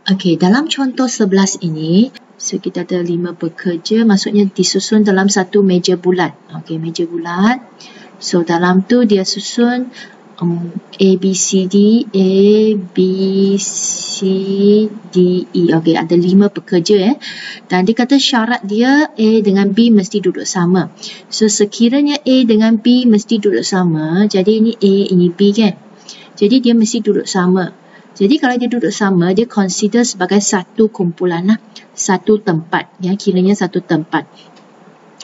Okey, dalam contoh 11 ini, so kita ada 5 pekerja, maksudnya disusun dalam satu meja bulat. Okey, meja bulat. So dalam tu dia susun A, B, C, D, E. Okey, ada 5 pekerja Dan dia kata syarat dia A dengan B mesti duduk sama. So sekiranya A dengan B mesti duduk sama, jadi ini A, ini B kan. Jadi dia mesti duduk sama. Jadi kalau dia duduk sama, dia consider sebagai satu kumpulan lah. Satu tempat. Ya, kiranya satu tempat.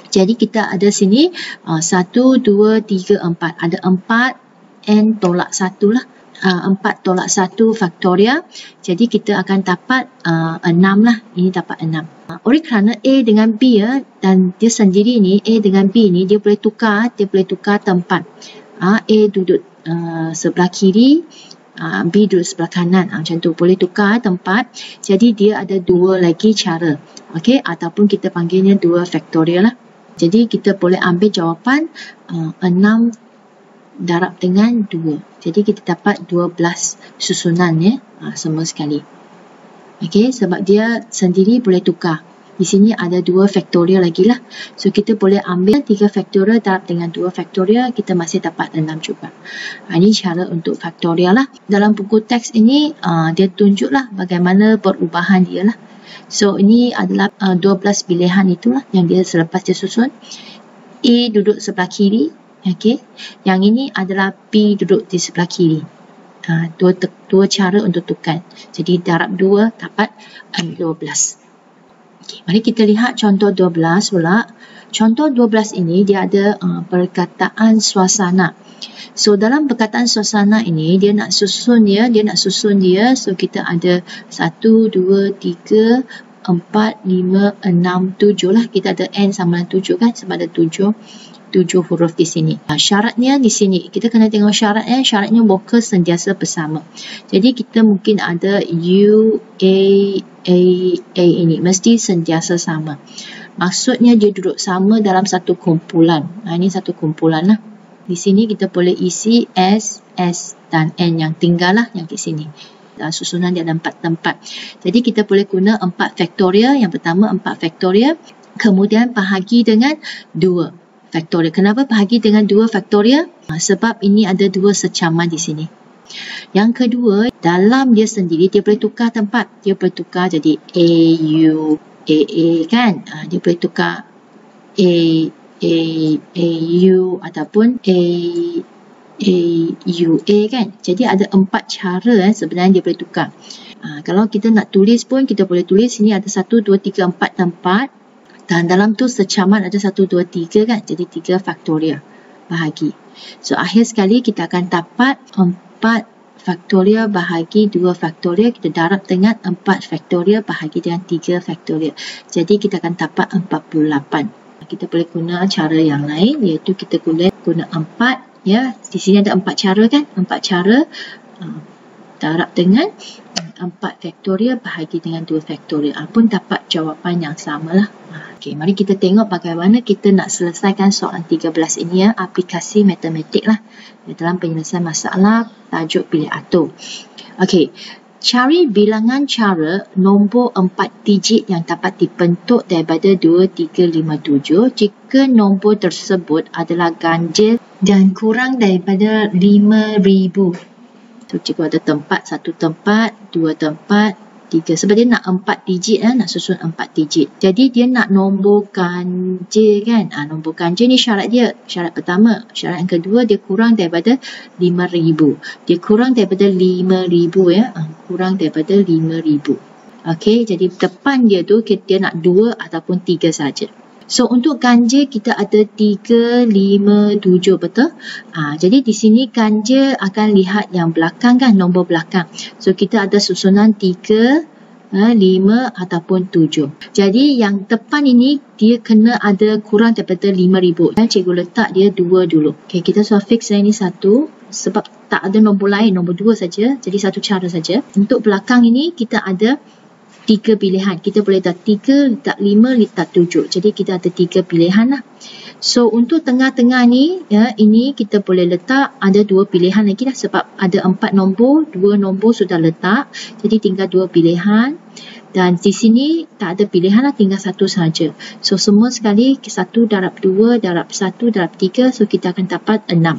Jadi kita ada sini 1, 2, 3, 4. Ada 4 N tolak 1 lah. 4 tolak 1 faktorial. Jadi kita akan dapat 6 lah. Ini dapat 6. Oleh kerana A dengan B dan dia sendiri ni, A dengan B ni dia boleh tukar tempat. A duduk sebelah kiri, B duduk sebelah kanan. Macam tu, boleh tukar tempat. Jadi dia ada 2 lagi cara. Okey, ataupun kita panggilnya 2 faktorial lah. Jadi kita boleh ambil jawapan 6 darab dengan 2. Jadi kita dapat 12 susunan semua sekali. Okey, sebab dia sendiri boleh tukar. Di sini ada 2 faktorial lagi lah. So kita boleh ambil 3 faktorial darab dengan 2 faktorial, kita masih dapat 6 juga. Ini cara untuk faktorial lah. Dalam buku teks ini dia tunjuklah bagaimana perubahan dia lah. So ini adalah 12 pilihan itulah yang dia selepas dia susun. A duduk sebelah kiri. Okey. Yang ini adalah B duduk di sebelah kiri. Dua cara untuk tukar. Jadi darab 2 dapat 12. Okay, mari kita lihat contoh 12 pula. Contoh 12 ini dia ada perkataan suasana. So dalam perkataan suasana ini dia nak susun dia. So kita ada 1, 2, 3, 4, 5, 6, 7 lah. Kita ada N sama dengan 7 kan, sebab ada 7 huruf di sini. Syaratnya di sini, kita kena tengok syaratnya. Syaratnya vokal sentiasa bersama. Jadi kita mungkin ada U, A ini mesti sentiasa sama. Maksudnya dia duduk sama dalam satu kumpulan. Ini satu kumpulan lah. Di sini kita boleh isi S, dan N yang tinggal lah yang di sini. Susunan dia ada 4 tempat. Jadi kita boleh guna 4 faktorial. Yang pertama 4 faktorial. Kemudian bahagi dengan 2 faktorial. Kenapa bahagi dengan 2 faktorial? Sebab ini ada 2 secaman di sini. Yang kedua, dalam dia sendiri dia boleh tukar tempat. Dia boleh tukar jadi A, U, A kan. Dia boleh tukar A, U ataupun A, U, A kan. Jadi ada 4 cara sebenarnya dia boleh tukar. Kalau kita nak tulis pun kita boleh tulis. Sini ada 1, 2, 3, 4 tempat. Dan dalam tu secaman ada 1, 2, 3 kan. Jadi 3 faktorial bahagi. So akhir sekali kita akan dapat 4 faktorial bahagi 2 faktorial. Kita darab dengan 4 faktorial bahagi dengan 3 faktorial. Jadi kita akan dapat 48. Kita boleh guna cara yang lain, iaitu kita boleh guna 4. Ya, di sini ada 4 cara kan. 4 cara darab dengan 4 faktorial bahagi dengan 2 faktorial. Pun dapat jawapan yang sama lah. Okey, mari kita tengok bagaimana kita nak selesaikan soalan 13 ini aplikasi matematik lah. Dalam penyelesaian masalah tajuk pilih atur. Okey, cari bilangan cara nombor 4 digit yang dapat dibentuk daripada 2, 3, 5, 7 jika nombor tersebut adalah ganjil dan kurang daripada 5,000. So, jika ada tempat, 1 tempat, 2 tempat, 3. Sebab dia nak 4 digit, nak susun 4 digit. Jadi, dia nak nombor ganjil kan. Nombor ganjil ni syarat dia. Syarat pertama. Syarat yang kedua, dia kurang daripada 5,000. Dia kurang daripada 5,000 ya. Kurang daripada 5,000. Okey, jadi depan dia tu, dia nak 2 ataupun 3 saja. So, untuk ganjil kita ada 3, 5, 7, betul? Jadi di sini ganjil akan lihat yang belakang kan, nombor belakang. So, kita ada susunan 3, 5 ataupun 7. Jadi, yang depan ini dia kena ada kurang daripada 5,000. Cikgu letak dia 2 dulu. Okay, kita sudah fix ini 1. Sebab tak ada nombor lain, nombor 2 saja. Jadi, satu cara saja. Untuk belakang ini kita ada 3 pilihan. Kita boleh letak 3, letak 5, letak 7. Jadi kita ada 3 pilihan lah. So untuk tengah-tengah ni, ya, ini kita boleh letak ada 2 pilihan lagi lah. Sebab ada 4 nombor, 2 nombor sudah letak. Jadi tinggal 2 pilihan. Dan di sini tak ada pilihan lah, tinggal 1 saja. So semua sekali 1 darab 2 darab 1 darab 3. So kita akan dapat 6.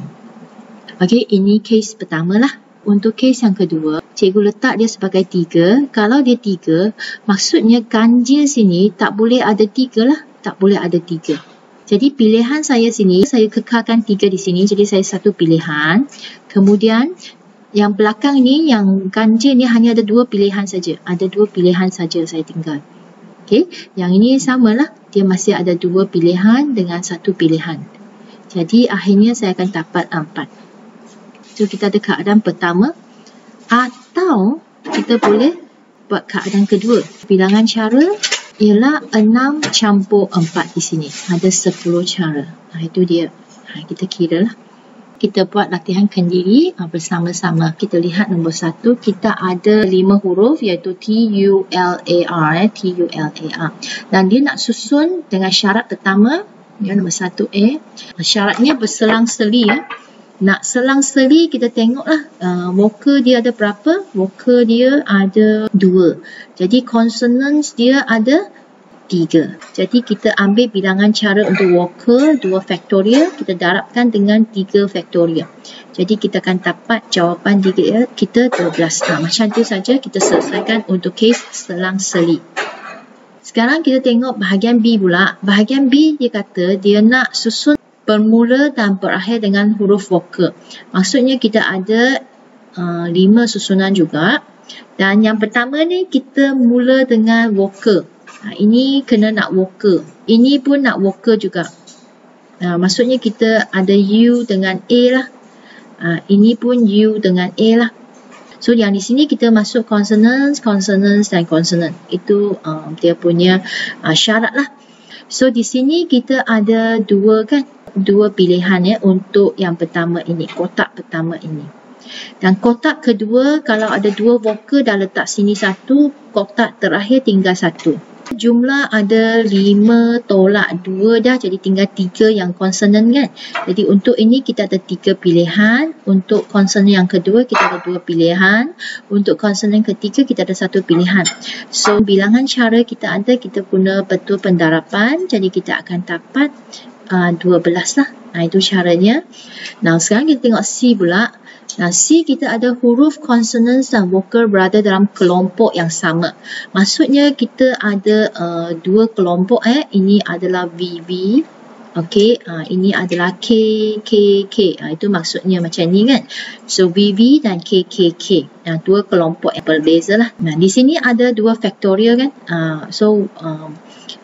Okey, ini case pertama lah. Untuk case yang kedua, cikgu letak dia sebagai 3. Kalau dia 3, maksudnya ganjil sini tak boleh ada 3 lah. Tak boleh ada 3. Jadi pilihan saya sini, saya kekalkan 3 di sini. Jadi saya 1 pilihan. Kemudian yang belakang ni, yang ganjil ni hanya ada 2 pilihan saja. Ada 2 pilihan saja saya tinggal. Okey, yang ini samalah. Dia masih ada 2 pilihan dengan 1 pilihan. Jadi akhirnya saya akan dapat 4. So kita ada keadaan pertama. Atau kita boleh buat keadaan kedua. Bilangan cara ialah 6 campur 4 di sini. Ada 10 cara. Itu dia. Kita kira lah. Kita buat latihan kendiri bersama-sama. Kita lihat nombor 1. Kita ada 5 huruf iaitu T-U-L-A-R. T-U-L-A-R. Dan dia nak susun dengan syarat pertama. Nombor 1A. Syaratnya berselang-seli. Nak selang-seli kita tengoklah vocal dia ada berapa? Vocal dia ada 2. Jadi consonants dia ada 3. Jadi kita ambil bilangan cara untuk vocal 2 faktorial, kita darabkan dengan 3 faktorial. Jadi kita akan dapat jawapan kita 12. Macam tu saja kita selesaikan untuk case selang-seli. Sekarang kita tengok bahagian B pula. Bahagian B dia kata dia nak susun bermula dan berakhir dengan huruf vokal. Maksudnya kita ada 5 susunan juga. Dan yang pertama ni kita mula dengan vokal. Ini kena nak vokal. Ini pun nak vokal juga. Maksudnya kita ada U dengan A lah. Ini pun U dengan A lah. So yang di sini kita masuk consonants dan consonant. Itu dia punya syarat lah. So di sini kita ada 2 kan. 2 pilihan ya untuk yang pertama ini, kotak pertama ini. Dan kotak kedua, kalau ada 2 vokal dah letak sini 1, kotak terakhir tinggal 1. Jumlah ada 5 tolak 2 dah, jadi tinggal 3 yang konsonan kan. Jadi untuk ini kita ada 3 pilihan. Untuk konsonan yang kedua kita ada 2 pilihan. Untuk konsonan ketiga kita ada 1 pilihan. So bilangan cara kita ada, kita guna betul pendarapan. Jadi kita akan dapat 12 lah. Itu caranya. Nah sekarang kita tengok C pula. Nah C kita ada huruf consonants dan vokal berada dalam kelompok yang sama. Maksudnya kita ada 2 kelompok. Ini adalah VV. Okey, ini adalah KKK. Itu maksudnya macam ni kan. So VV dan KKK. 2 kelompok yang berbeza lah. Nah di sini ada 2 faktorial kan.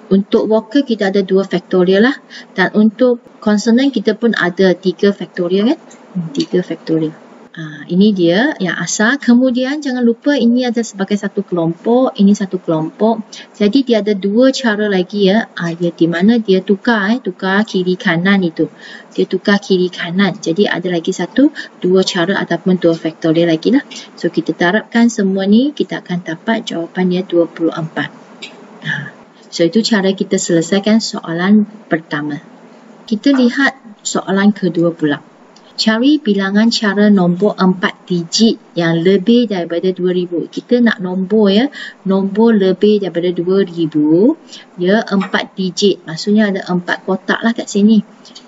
Untuk vokal kita ada 2 faktorial lah. Dan untuk konsonan kita pun ada 3 faktorial kan. 3 faktorial. Ini dia yang asal. Kemudian jangan lupa ini ada sebagai satu kelompok. Ini satu kelompok. Jadi dia ada 2 cara lagi ya. Dia di mana dia tukar kiri kanan itu. Dia tukar kiri kanan. Jadi ada lagi 2 cara ataupun 2 faktorial lagi lah. So kita darabkan semua ni. Kita akan dapat jawapan dia 24. So itu cara kita selesaikan soalan pertama. Kita lihat soalan kedua pula. Cari bilangan cara nombor 4 digit yang lebih daripada 2000. Kita nak nombor ya. Nombor lebih daripada 2000. Ya 4 digit. Maksudnya ada 4 kotak lah kat sini.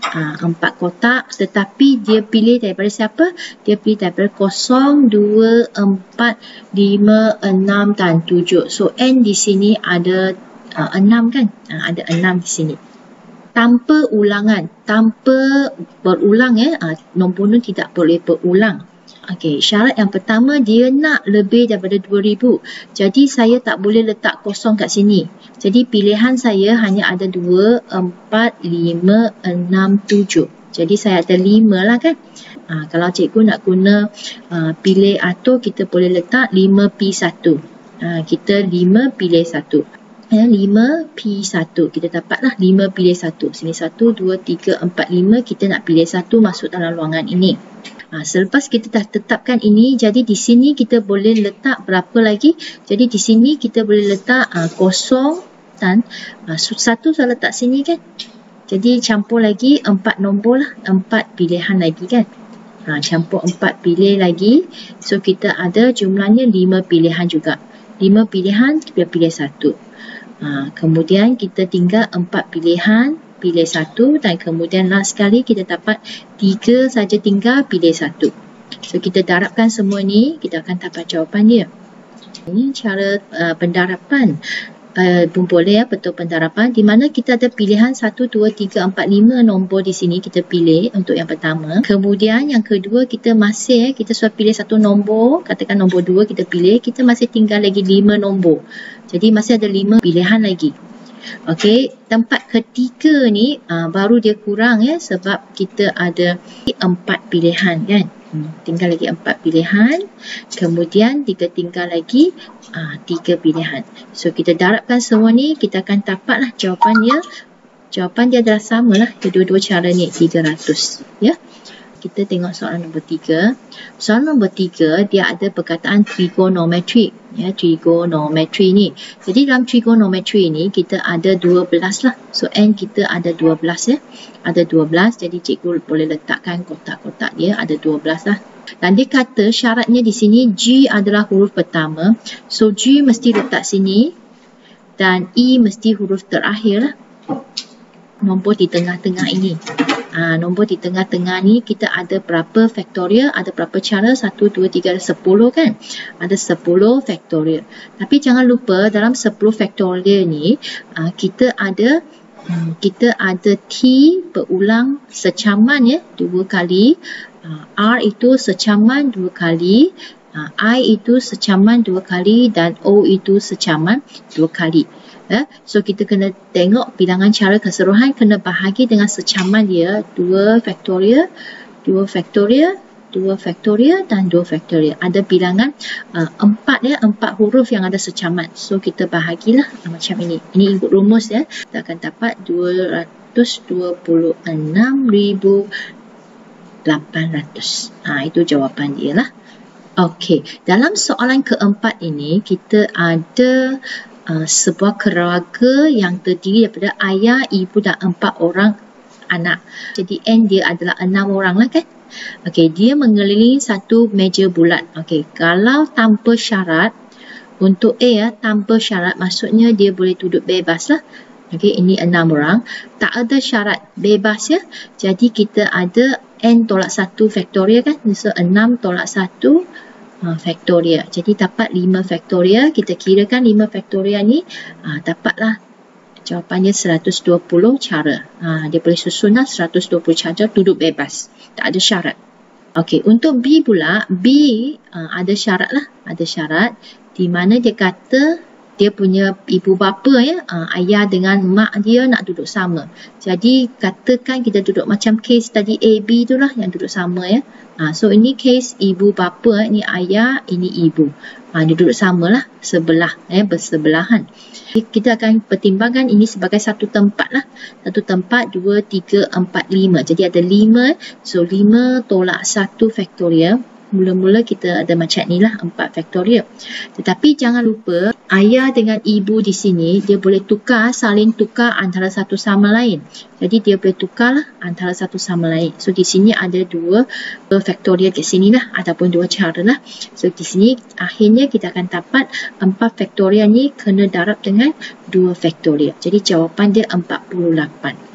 4 kotak. Tetapi dia pilih daripada siapa? Dia pilih daripada 0, 2, 4, 5, 6 dan 7. So N di sini ada 6 kan? Ada 6 di sini. Tanpa ulangan, tanpa berulang ya. Nombor ni tidak boleh berulang. Okey, syarat yang pertama dia nak lebih daripada 2000. Jadi saya tak boleh letak kosong kat sini. Jadi pilihan saya hanya ada 2, 4, 5, 6, 7. Jadi saya ada 5 lah kan. Kalau cikgu nak guna pilih atur, kita boleh letak 5P1. Kita 5 pilih 1. 5P1. Kita dapatlah 5 pilih 1. Sini 1, 2, 3, 4, 5. Kita nak pilih 1 masuk dalam ruangan ini. Selepas kita dah tetapkan ini, jadi di sini kita boleh letak berapa lagi? Jadi di sini kita boleh letak kosong dan 1 saya letak sini kan. Jadi campur lagi 4 nombor lah, 4 pilihan lagi kan. Campur 4 pilih lagi. So kita ada jumlahnya 5 pilihan juga. 5 pilihan, kita pilih 1. Kemudian kita tinggal 4 pilihan, pilih 1, dan kemudian last sekali kita dapat 3 saja, tinggal pilih 1. So kita darabkan semua ni, kita akan dapat jawapan dia. Ini cara pendarapan. Pun boleh bentuk pendarapan di mana kita ada pilihan 1, 2, 3, 4, 5 nombor di sini kita pilih untuk yang pertama. Kemudian yang kedua kita masih kita sudah pilih 1 nombor, katakan nombor 2 kita pilih, kita masih tinggal lagi 5 nombor. Jadi masih ada 5 pilihan lagi. Okey, tempat ketiga ni baru dia kurang ya, sebab kita ada 4 pilihan kan. Tinggal lagi 4 pilihan. Kemudian kita tinggal lagi 3 pilihan. So kita darabkan semua ni, kita akan dapatlah jawapan dia. Jawapan dia adalah samalah kedua-dua cara ni, 300 ya. Kita tengok soalan nombor 3. Soalan nombor 3 dia ada perkataan trigonometri ya, trigonometri ni. Jadi dalam trigonometri ni kita ada 12 lah. So n kita ada 12 ya. Ada 12, jadi cikgu boleh letakkan kotak-kotak dia ada 12 lah. Dan dia kata syaratnya di sini G adalah huruf pertama. So G mesti letak sini dan E mesti huruf terakhir lah. Nombor di tengah-tengah ini. Nombor di tengah-tengah ni kita ada berapa faktorial, ada berapa cara, 1, 2, 3, ada 10 kan. Ada 10 faktorial. Tapi jangan lupa dalam 10 faktorial ni kita ada T berulang secaman ya, 2 kali. R itu secaman 2 kali. I itu secaman 2 kali dan O itu secaman 2 kali. So kita kena tengok bilangan cara keseluruhan, kena bahagi dengan secaman dia, 2 faktorial, 2 faktorial, 2 faktorial dan 2 faktorial. Ada bilangan 4 ya, 4 huruf yang ada secaman. So kita bahagilah macam ini. Ini ikut rumus ya. Kita akan dapat 226,800. Itu jawapan dia lah. Okey, dalam soalan keempat ini kita ada sebuah keluarga yang terdiri daripada ayah, ibu dan 4 orang anak. Jadi N dia adalah 6 orang lah kan. Okey, dia mengelilingi satu meja bulat. Okey, kalau tanpa syarat, untuk A ya, tanpa syarat maksudnya dia boleh duduk bebas lah. Okey, ini 6 orang. Tak ada syarat, bebas ya. Jadi kita ada N tolak 1 faktorial kan. So 6 tolak 1 faktorial. Jadi dapat 5 faktorial. Kita kirakan 5 faktorial ni dapatlah jawapannya 120 cara. Dia boleh susun lah 120 cara duduk bebas. Tak ada syarat. Okey, untuk B pula, B ada syarat lah. Ada syarat di mana dia kata dia punya ibu bapa ya, ayah dengan mak dia nak duduk sama. Jadi katakan kita duduk macam case tadi A, B tu lah yang duduk sama ya. So ini case ibu bapa, ini ayah, ini ibu. Dia duduk sama lah, sebelah, bersebelahan. Kita akan pertimbangkan ini sebagai satu tempat lah. Satu tempat, 2, 3, 4, 5. Jadi ada 5, so 5 tolak 1 faktorial. Mula-mula kita ada macam ni lah, 4 faktorial. Tetapi jangan lupa, ayah dengan ibu di sini, dia boleh tukar, saling tukar antara satu sama lain. Jadi dia boleh tukar lah antara satu sama lain. So di sini ada 2 faktorial ke sini lah, ataupun 2 cara lah. So di sini akhirnya kita akan dapat 4 faktorial ni kena darab dengan 2 faktorial. Jadi jawapan dia 48.